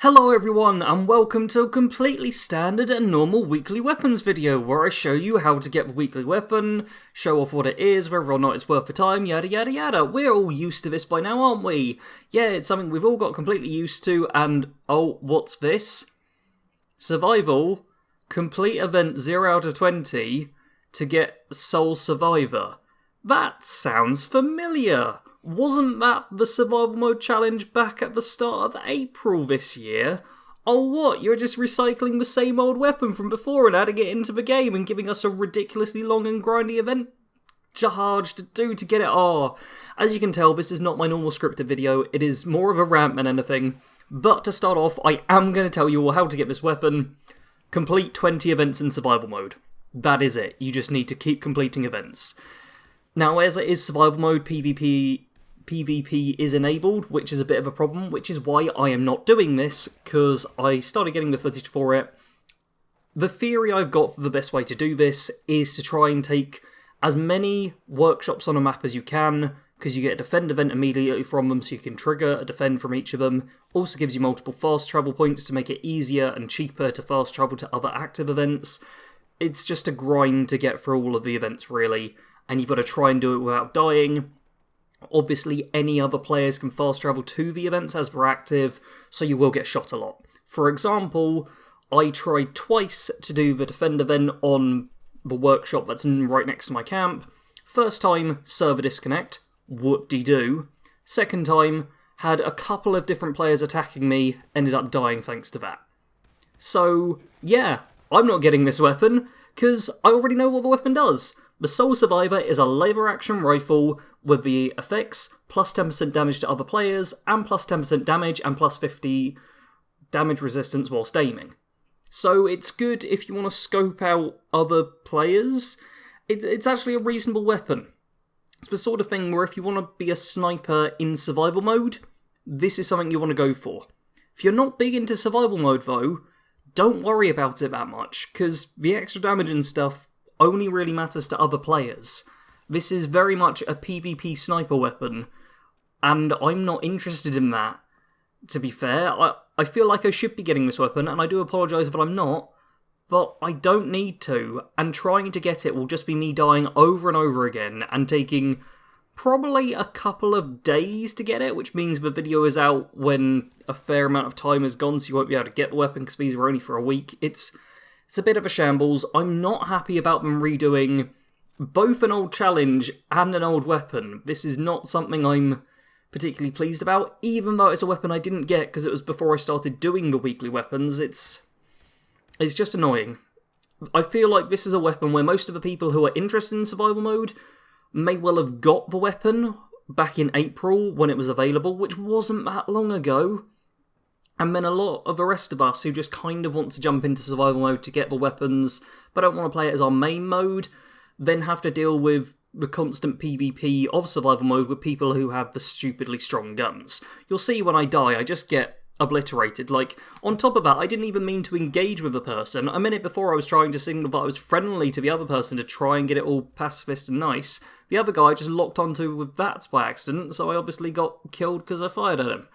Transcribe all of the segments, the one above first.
Hello everyone, and welcome to a completely standard and normal weekly weapons video, where I show you how to get the weekly weapon, show off what it is, whether or not it's worth the time, yada yada yada. We're all used to this by now, aren't we? Yeah, it's something we've all got completely used to, and oh, what's this? Survival, complete event 0 out of 20 to get Sole Survivor. That sounds familiar. Wasn't that the survival mode challenge back at the start of April this year? Oh what, you're just recycling the same old weapon from before and adding it into the game and giving us a ridiculously long and grindy event charge to do to get it? Oh, as you can tell, this is not my normal scripted video, it is more of a rant than anything. But to start off, I am going to tell you all how to get this weapon. Complete 20 events in survival mode. That is it, you just need to keep completing events. Now, as it is survival mode, PvP is enabled, which is a bit of a problem, which is why I am not doing this, because I started getting the footage for it. The theory I've got for the best way to do this is to try and take as many workshops on a map as you can, because you get a defend event immediately from them, so you can trigger a defend from each of them. Also gives you multiple fast travel points to make it easier and cheaper to fast travel to other active events. It's just a grind to get through all of the events, really, and you've got to try and do it without dying. Obviously, any other players can fast travel to the events as they're active, so you will get shot a lot. For example, I tried twice to do the defend event on the workshop that's right next to my camp. First time, server disconnect, whoop-de-doo. Second time, had a couple of different players attacking me, ended up dying thanks to that. So, yeah, I'm not getting this weapon, because I already know what the weapon does. The Sole Survivor is a lever-action rifle with the effects, plus 10% damage to other players, and plus 10% damage, and plus 50 damage resistance whilst aiming. So it's good if you want to scope out other players. It's actually a reasonable weapon. It's the sort of thing where if you want to be a sniper in survival mode, this is something you want to go for. If you're not big into survival mode though, don't worry about it that much, because the extra damage and stuff only really matters to other players. This is very much a PvP sniper weapon, and I'm not interested in that, to be fair. I feel like I should be getting this weapon, and I do apologise if I'm not, but I don't need to, and trying to get it will just be me dying over and over again, and taking probably a couple of days to get it, which means the video is out when a fair amount of time has gone, so you won't be able to get the weapon because these are only for a week. It's a bit of a shambles. I'm not happy about them redoing both an old challenge and an old weapon. This is not something I'm particularly pleased about, even though it's a weapon I didn't get because it was before I started doing the weekly weapons. It's just annoying. I feel like this is a weapon where most of the people who are interested in survival mode may well have got the weapon back in April when it was available, which wasn't that long ago. And then a lot of the rest of us who just kind of want to jump into survival mode to get the weapons, but don't want to play it as our main mode, then have to deal with the constant PvP of survival mode with people who have the stupidly strong guns. You'll see when I die, I just get obliterated. Like, on top of that, I didn't even mean to engage with a person. A minute before I was trying to signal that I was friendly to the other person to try and get it all pacifist and nice. The other guy just locked onto with that by accident, so I obviously got killed because I fired at him.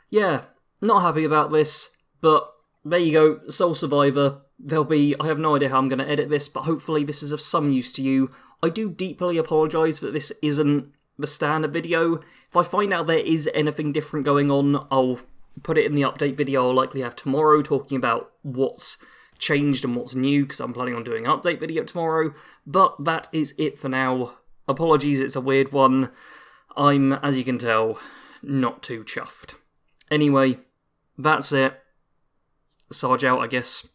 Yeah, not happy about this, but there you go, Sole Survivor. I have no idea how I'm going to edit this, but hopefully this is of some use to you. I do deeply apologise that this isn't the standard video. If I find out there is anything different going on, I'll put it in the update video I'll likely have tomorrow, talking about what's changed and what's new, because I'm planning on doing an update video tomorrow. But that is it for now. Apologies, it's a weird one. I'm, as you can tell, not too chuffed. Anyway, that's it. Sarge out, I guess.